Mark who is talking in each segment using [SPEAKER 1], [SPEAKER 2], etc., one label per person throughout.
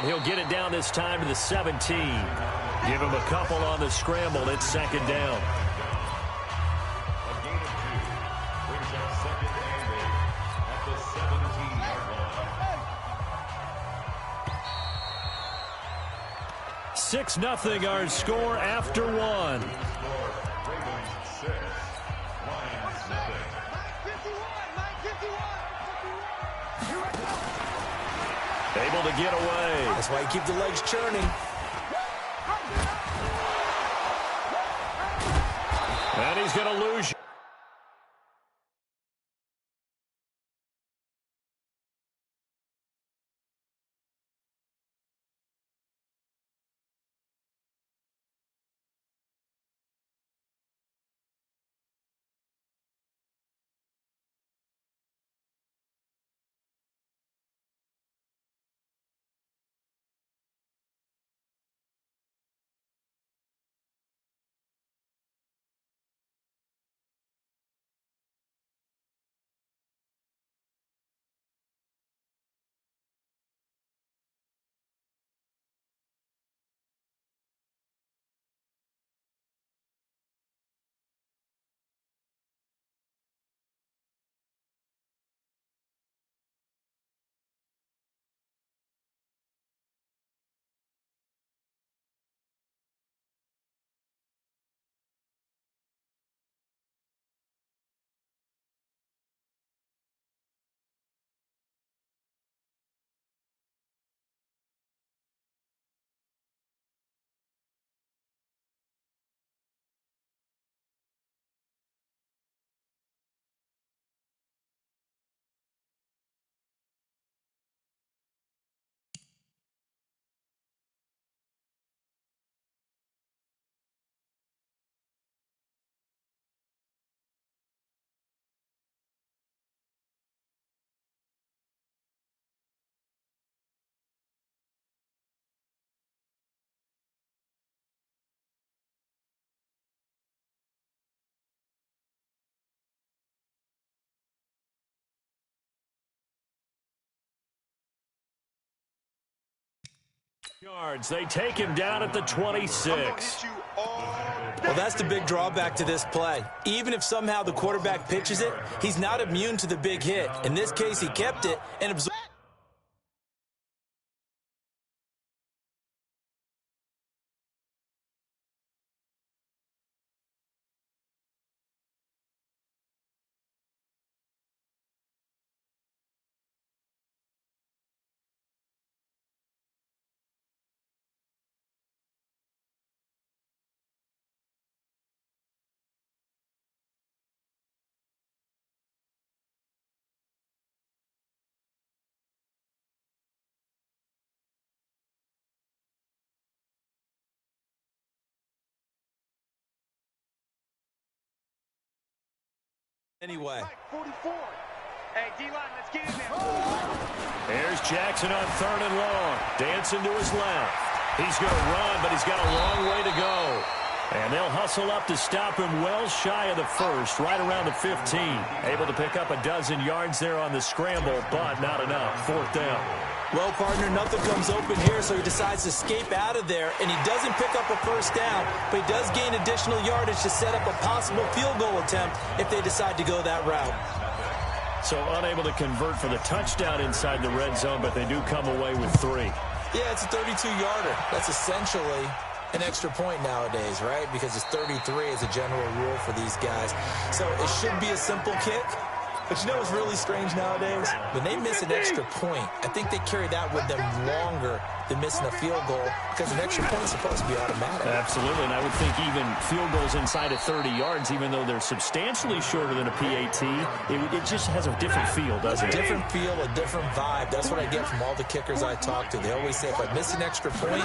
[SPEAKER 1] And he'll get it down this time to the 17. Give him a couple on the scramble. It's second down. Six 0 our score after one. Able to get away.
[SPEAKER 2] That's why you keep the legs churning.
[SPEAKER 1] And he's going to lose. Yards. They take him down at the 26.
[SPEAKER 2] Well, that's the big drawback to this play. Even if somehow the quarterback pitches it, he's not immune to the big hit. In this case, he kept it and absorbed. Anyway.
[SPEAKER 3] Hey, D-line, let's get in there.
[SPEAKER 1] Here's Jackson on 3rd and long. Dancing to his left. He's going to run, but he's got a long way to go. And they'll hustle up to stop him well shy of the first, right around the 15. Able to pick up a dozen yards there on the scramble, but not enough. 4th down.
[SPEAKER 2] Well, partner, nothing comes open here, so he decides to escape out of there, and he doesn't pick up a first down, but he does gain additional yardage to set up a possible field goal attempt if they decide to go that route.
[SPEAKER 1] So unable to convert for the touchdown inside the red zone, but they do come away with 3.
[SPEAKER 2] Yeah, it's a 32-yarder. That's essentially an extra point nowadays, right? Because it's 33 as a general rule for these guys. So it should be a simple kick. But you know what's really strange nowadays? When they miss an extra point, I think they carry that with them longer than missing a field goal because an extra point is supposed to be automatic.
[SPEAKER 1] Absolutely, and I would think even field goals inside of 30 yards, even though they're substantially shorter than a PAT, it just has a different feel, doesn't it?
[SPEAKER 2] A different feel, a different vibe. That's what I get from all the kickers I talk to. They always say if I miss an extra point,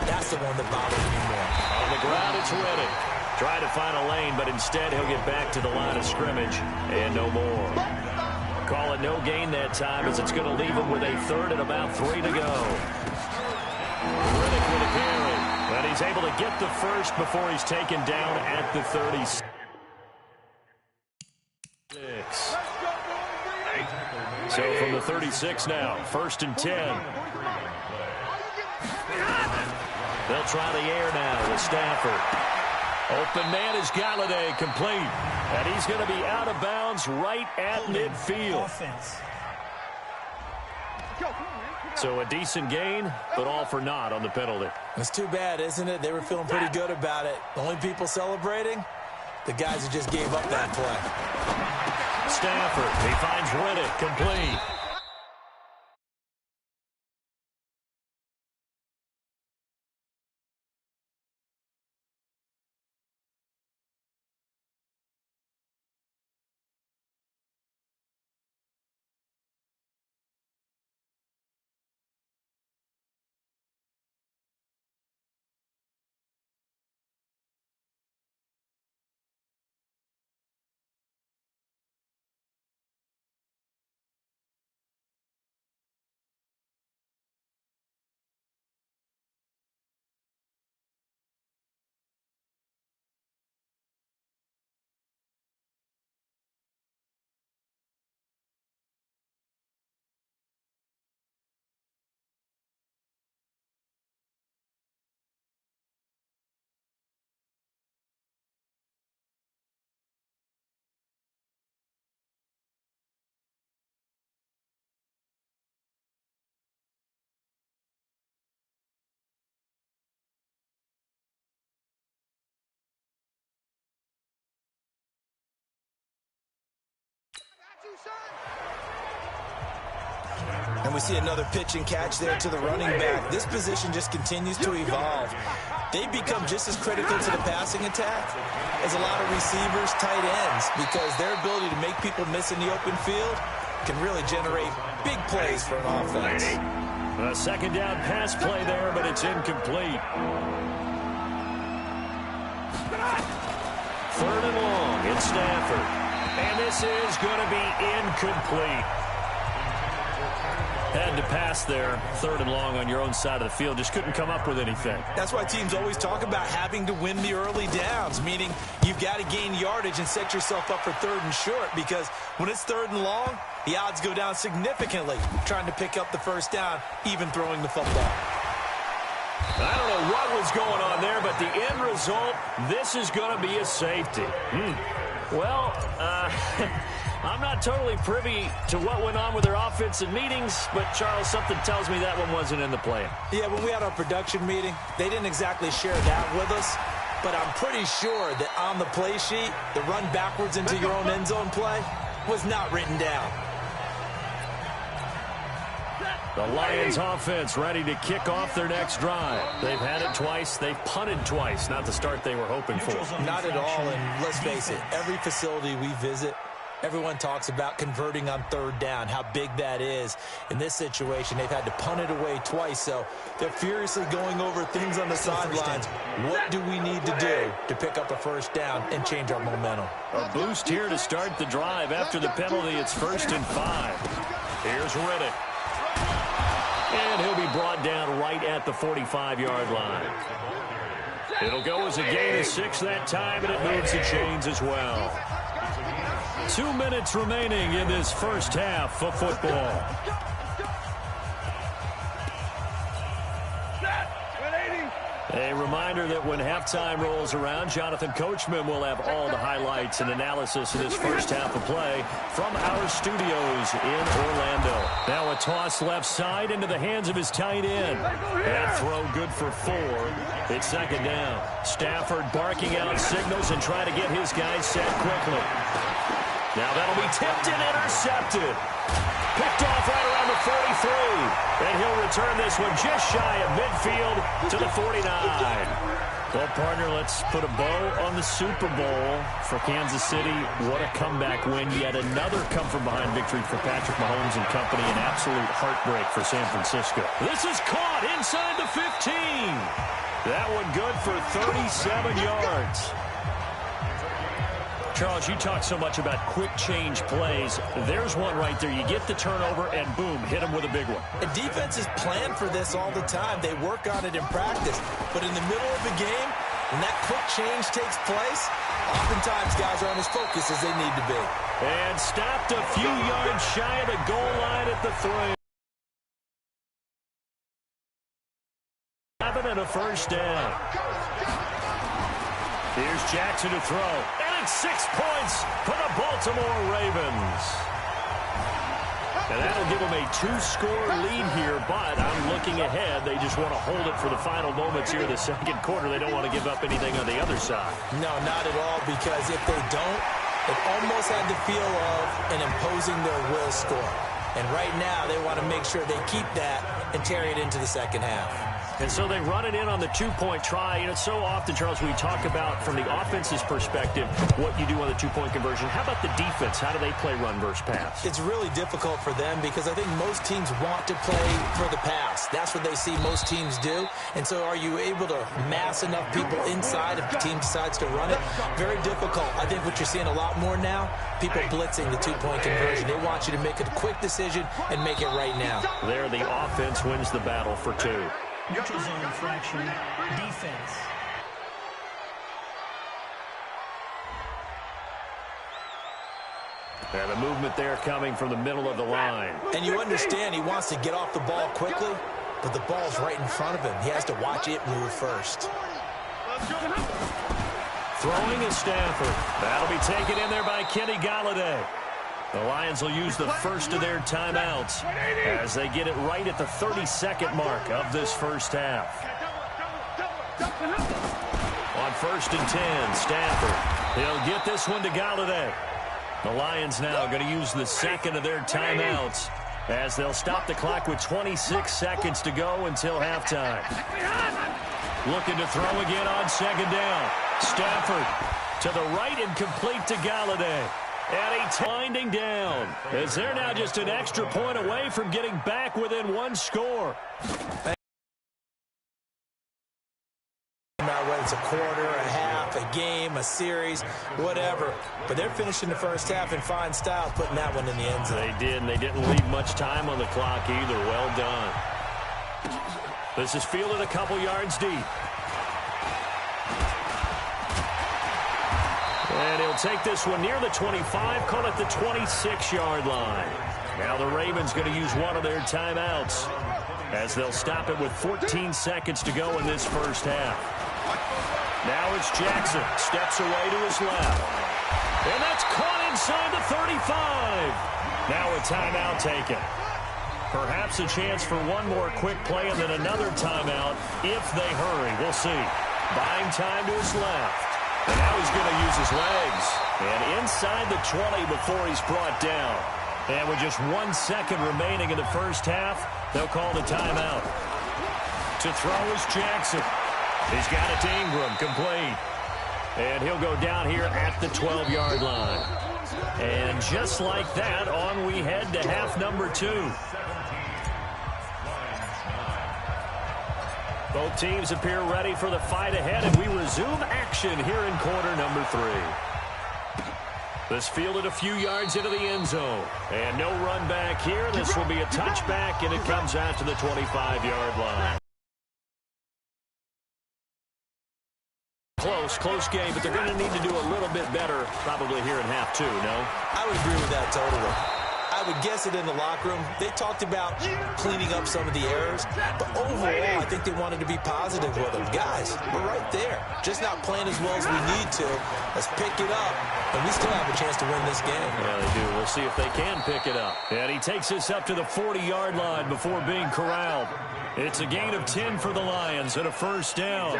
[SPEAKER 2] that's the one that bothers me more.
[SPEAKER 1] On the ground, it's Reddick. Try to find a lane, but instead he'll get back to the line of scrimmage and no more. Call it no gain that time as it's going to leave him with a 3rd and about 3 to go. Reddick with a carry, but he's able to get the first before he's taken down at the 36. So from the 36 now, 1st and 10. They'll try the air now with Stafford. Open man is Galladay, complete. And he's going to be out of bounds right at midfield. So a decent gain, but all for naught on the penalty.
[SPEAKER 2] It's too bad, isn't it? They were feeling pretty good about it. The only people celebrating, the guys who just gave up that play.
[SPEAKER 1] Stafford, he finds Riddick, complete.
[SPEAKER 2] And we see another pitch and catch there to the running back. This position just continues to evolve. They become just as critical to the passing attack as a lot of receivers, tight ends, because their ability to make people miss in the open field can really generate big plays for an offense.
[SPEAKER 1] A second down pass play there, but it's incomplete. Third and long, it's Stafford. And this is going to be incomplete. Had to pass there, third and long on your own side of the field. Just couldn't come up with anything.
[SPEAKER 2] That's why teams always talk about having to win the early downs, meaning you've got to gain yardage and set yourself up for third and short, because when it's third and long, the odds go down significantly trying to pick up the first down, even throwing the football.
[SPEAKER 1] I don't know what was going on there, but the end result, this is going to be a safety. Well, I'm not totally privy to what went on with their offensive meetings, but, Charles, something tells me that one wasn't in the plan.
[SPEAKER 2] Yeah, when we had our production meeting, they didn't exactly share that with us, but I'm pretty sure that on the play sheet, the run backwards into your own end zone play was not written down.
[SPEAKER 1] The Lions offense ready to kick off their next drive. They've had it twice. They've punted twice. Not the start they were hoping for.
[SPEAKER 2] Not at all, and let's face it, every facility we visit, everyone talks about converting on third down, how big that is. In this situation, they've had to punt it away twice, so they're furiously going over things on the sidelines. What do we need to do to pick up a first down and change our momentum?
[SPEAKER 1] A boost here to start the drive. After the penalty, it's 1st and 5. Here's Riddick. And he'll be brought down right at the 45-yard line. It'll go as a gain of 6 that time, and it moves the chains as well. 2 minutes remaining in this first half of football. A reminder that when halftime rolls around, Jonathan Coachman will have all the highlights and analysis of this first half of play from our studios in Orlando. Now a toss left side into the hands of his tight end. That throw good for 4. It's second down. Stafford barking out signals and trying to get his guys set quickly. Now that'll be tipped and intercepted. Picked off right around the 43. And he'll return this one just shy of midfield to the 49. Well, partner, let's put a bow on the Super Bowl for Kansas City. What a comeback win. Yet another come-from-behind victory for Patrick Mahomes and company. An absolute heartbreak for San Francisco. This is caught inside the 15. That one good for 37 yards. Charles, you talk so much about quick change plays. There's one right there. You get the turnover, and boom, hit them with a big one.
[SPEAKER 2] And defenses plan for this all the time. They work on it in practice. But in the middle of the game, when that quick change takes place, oftentimes guys aren't as focused as they need to be.
[SPEAKER 1] And stopped a few yards shy of the goal line at the 3. 11 and a first down. Here's Jackson to throw. And it's 6 points for the Baltimore Ravens. And that'll give them a 2-score lead here, but I'm looking ahead. They just want to hold it for the final moments here in the second quarter. They don't want to give up anything on the other side.
[SPEAKER 2] No, not at all, because if they don't, it almost had the feel of an imposing their will score. And right now, they want to make sure they keep that and carry it into the second half.
[SPEAKER 1] And so they run it in on the 2-point try. You know, so often, Charles, we talk about, from the offense's perspective, what you do on the 2-point conversion. How about the defense? How do they play run versus pass?
[SPEAKER 2] It's really difficult for them because I think most teams want to play for the pass. That's what they see most teams do. And so are you able to mass enough people inside if the team decides to run it? Very difficult. I think what you're seeing a lot more now, people blitzing the 2-point conversion. They want you to make a quick decision and make it right now.
[SPEAKER 1] There, the offense wins the battle for 2.
[SPEAKER 4] Neutral zone infraction, defense.
[SPEAKER 1] And the movement there coming from the middle of the line.
[SPEAKER 2] And you understand he wants to get off the ball quickly, but the ball's right in front of him. He has to watch it move first.
[SPEAKER 1] Throwing is Stafford. That'll be taken in there by Kenny Golladay. The Lions will use the first of their timeouts as they get it right at the 32nd mark of this first half. On 1st and 10, Stafford. He'll get this one to Golladay. The Lions now going to use the second of their timeouts as they'll stop the clock with 26 seconds to go until halftime. Looking to throw again on second down. Stafford to the right and complete to Golladay. And he's winding down as they're now just an extra point away from getting back within 1 score.
[SPEAKER 2] Whether it's a quarter, a half, a game, a series, whatever. But they're finishing the first half in fine style, putting that one in the end zone.
[SPEAKER 1] They did, and they didn't leave much time on the clock either. Well done. This is fielded a couple yards deep. And he'll take this one near the 25, call it the 26-yard line. Now the Ravens going to use one of their timeouts as they'll stop it with 14 seconds to go in this first half. Now it's Jackson. Steps away to his left. And that's caught inside the 35. Now a timeout taken. Perhaps a chance for one more quick play and then another timeout if they hurry. We'll see. Buying time to his left. And now he's going to use his legs. And inside the 20 before he's brought down. And with just 1 second remaining in the first half, they'll call the timeout. To throw is Jackson. He's got it to Ingram, complete. And he'll go down here at the 12-yard line. And just like that, on we head to half number 2. Both teams appear ready for the fight ahead, and we resume action here in quarter number 3. This fielded a few yards into the end zone. And no run back here. This will be a touchback, and it comes out to the 25-yard line. Close game, but they're going to need to do a little bit better probably here in half 2, no?
[SPEAKER 2] I would agree with that totally. I would guess it in the locker room. They talked about cleaning up some of the errors, but overall, I think they wanted to be positive with them. Guys, we're right there. Just not playing as well as we need to. Let's pick it up, and we still have a chance to win this game.
[SPEAKER 1] Yeah, they do. We'll see if they can pick it up. And he takes this up to the 40-yard line before being corralled. It's a gain of 10 for the Lions and a first down.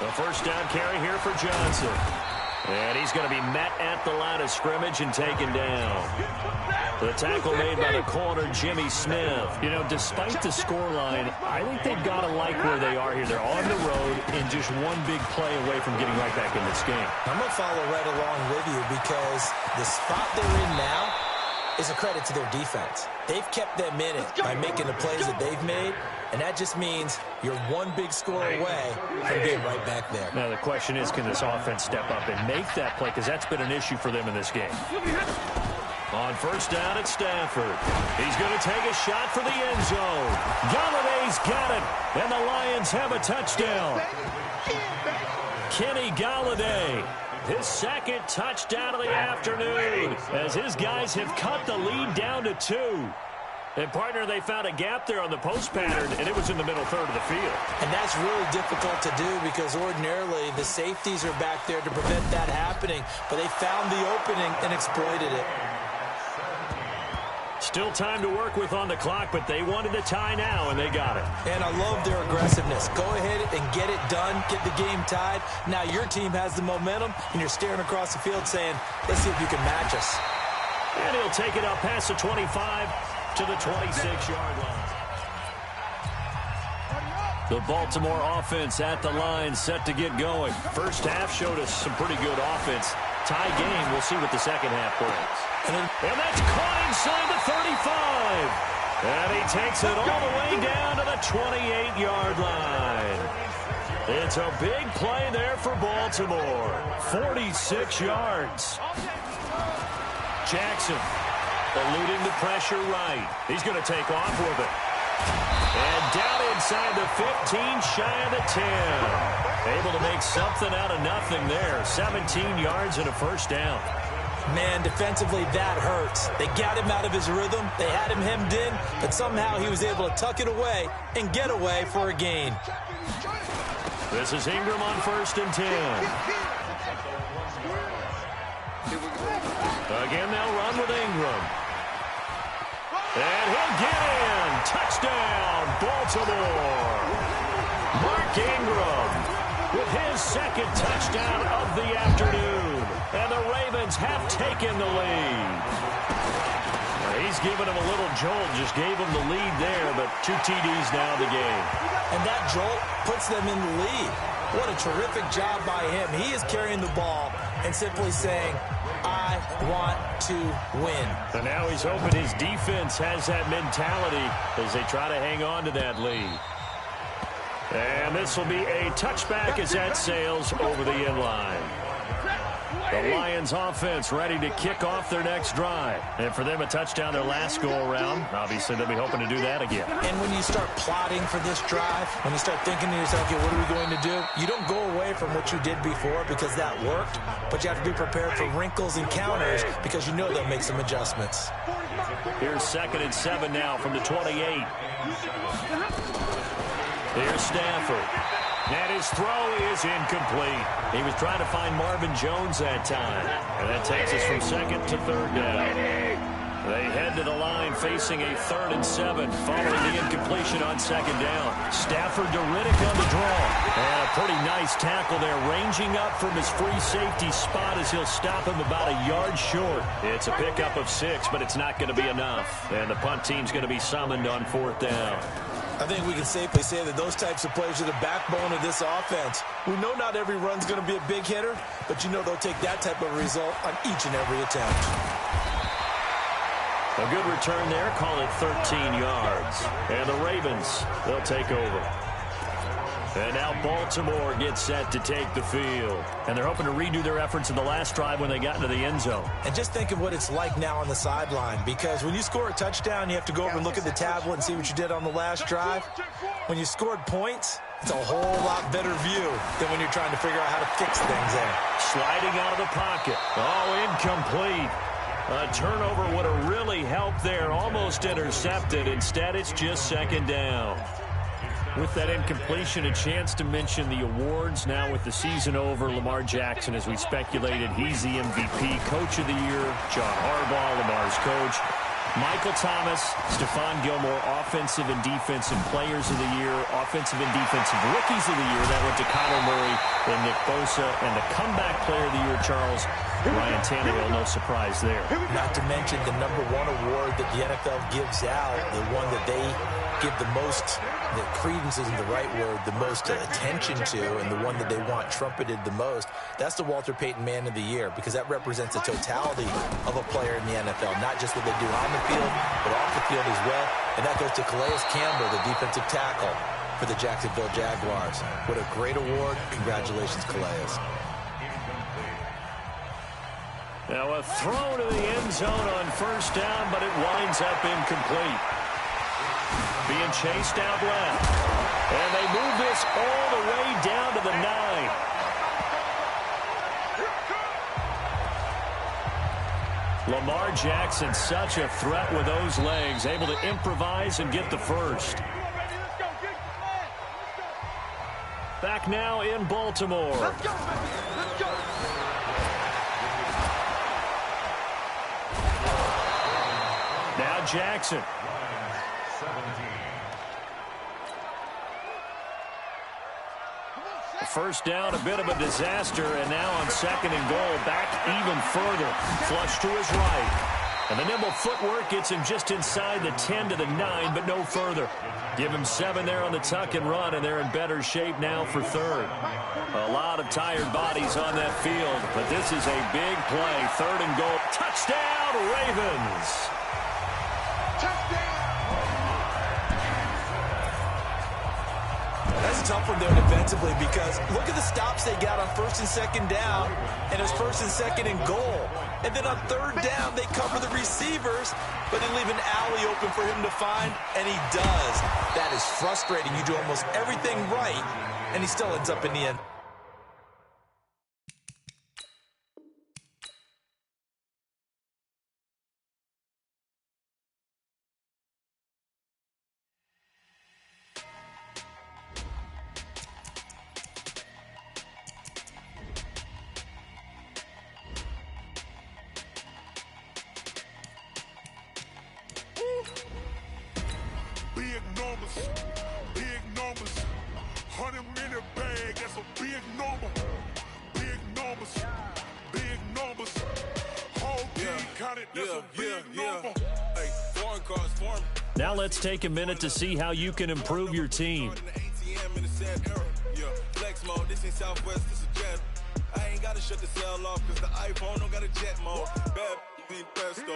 [SPEAKER 1] The first down carry here for Johnson. And he's going to be met at the line of scrimmage and taken down. The tackle made by the corner, Jimmy Smith. You know, despite the scoreline, I think they've got to like where they are here. They're on the road and just one big play away from getting right back in this game.
[SPEAKER 2] I'm going to follow right along with you because the spot they're in now is a credit to their defense. They've kept them in it by making the plays that they've made, and that just means you're one big score away from being right back there.
[SPEAKER 1] Now the question is, can this offense step up and make that play, because that's been an issue for them in this game. On first down at Stafford. He's going to take a shot for the end zone. Galladay's got it, and the Lions have a touchdown. Kenny Golladay. His second touchdown of the afternoon as his guys have cut the lead down to 2. And, partner, they found a gap there on the post pattern, and it was in the middle third of the field.
[SPEAKER 2] And that's really difficult to do because ordinarily the safeties are back there to prevent that happening. But they found the opening and exploited it.
[SPEAKER 1] Still time to work with on the clock, but they wanted the tie now, and they got it.
[SPEAKER 2] And I love their aggressiveness. Go ahead and get it done, get the game tied. Now your team has the momentum, and you're staring across the field saying, let's see if you can match us.
[SPEAKER 1] And he'll take it up past the 25 to the 26-yard line. The Baltimore offense at the line, set to get going. First half showed us some pretty good offense. Tie game, we'll see what the second half brings. And that's caught inside the 35. And he takes it all the way down to the 28-yard line. It's a big play there for Baltimore. 46 yards. Jackson eluding the pressure right. He's going to take off with it. And down inside the 15, shy of the 10. Able to make something out of nothing there. 17 yards and a first down.
[SPEAKER 2] Man, defensively, that hurts. They got him out of his rhythm. They had him hemmed in, but somehow he was able to tuck it away and get away for a gain.
[SPEAKER 1] This is Ingram on 1st and 10. Again, they'll run with Ingram. And he'll get in. Touchdown, Baltimore. Mark Ingram with his second touchdown of the afternoon. And the Ravens have taken the lead. He's given him a little jolt, just gave him the lead there, but 2 TDs now in the game.
[SPEAKER 2] And that jolt puts them in the lead. What a terrific job by him. He is carrying the ball and simply saying, I want to win.
[SPEAKER 1] And now he's hoping his defense has that mentality as they try to hang on to that lead. And this will be a touchback as that sails over the end line. The Lions offense ready to kick off their next drive. And for them, a touchdown their last go-around. Obviously, they'll be hoping to do that again.
[SPEAKER 2] And when you start plotting for this drive, when you start thinking to yourself, okay, what are we going to do? You don't go away from what you did before because that worked, but you have to be prepared for wrinkles and counters because you know they'll make some adjustments.
[SPEAKER 1] Here's 2nd and 7 now from the 28. Here's Stafford. And his throw is incomplete. He was trying to find Marvin Jones that time. And that takes us from 2nd to 3rd down. They head to the line facing a 3rd and 7 following the incompletion on 2nd down. Stafford to Riddick on the draw. And a pretty nice tackle there, ranging up from his free safety spot as he'll stop him about a yard short. It's a pickup of 6, but it's not going to be enough. And the punt team's going to be summoned on 4th down.
[SPEAKER 2] I think we can safely say that those types of plays are the backbone of this offense. We know not every run's going to be a big hitter, but you know they'll take that type of result on each and every attempt.
[SPEAKER 1] A good return there, call it 13 yards. And the Ravens, they'll take over. And now Baltimore gets set to take the field. And they're hoping to redo their efforts in the last drive when they got into the end zone.
[SPEAKER 2] And just think of what it's like now on the sideline, because when you score a touchdown, you have to go over and look at the tablet and see what you did on the last drive. When you scored points, it's a whole lot better view than when you're trying to figure out how to fix things there.
[SPEAKER 1] Sliding out of the pocket. Oh, incomplete. A turnover would have really helped there. Almost intercepted. Instead, it's just 2nd down. With that incompletion, a chance to mention the awards. Now with the season over, Lamar Jackson, as we speculated, he's the MVP, Coach of the Year. John Harbaugh, Lamar's coach. Michael Thomas, Stephon Gilmore, Offensive and Defensive Players of the Year, Offensive and Defensive Rookies of the Year. That went to Kyler Murray and Nick Bosa. And the Comeback Player of the Year, Charles, Ryan Tannehill, no surprise there.
[SPEAKER 2] Not to mention the #1 award that the NFL gives out, the one that they give the most, the credence isn't the right word, the most attention to, and the one that they want trumpeted the most. That's the Walter Payton Man of the Year, because that represents the totality of a player in the NFL, not just what they do on the field, but off the field as well. And that goes to Calais Campbell, the defensive tackle for the Jacksonville Jaguars. What a great award. Congratulations, Calais.
[SPEAKER 1] Now a throw to the end zone on 1st down, but it winds up incomplete. Being chased out left. And they move this all the way down to the 9. Lamar Jackson, such a threat with those legs, able to improvise and get the first. Back now in Baltimore.
[SPEAKER 3] Let's go, let's go.
[SPEAKER 1] Now Jackson. First down, a bit of a disaster, and now on 2nd and goal, back even further. Flush to his right. And the nimble footwork gets him just inside the 10 to the 9, but no further. Give him 7 there on the tuck and run, and they're in better shape now for 3rd. A lot of tired bodies on that field, but this is a big play. 3rd and goal. Touchdown, Ravens!
[SPEAKER 2] That's a tough one there defensively because look at the stops they got on 1st and 2nd down, and it's 1st and 2nd and goal. And then on 3rd down, they cover the receivers, but they leave an alley open for him to find, and he does. That is frustrating. You do almost everything right, and he still ends up in the end.
[SPEAKER 5] Big numbers, 100-minute bag, that's a big number. Big numbers, whole team counted, that's a big number. Hey, foreign cars, foreign.
[SPEAKER 1] Now let's take a minute to see how you can improve your team.
[SPEAKER 5] Flex mode, this ain't Southwest, this is jet. I ain't gotta shut the cell off, cause the iPhone don't got a jet mode. Bad, pesto.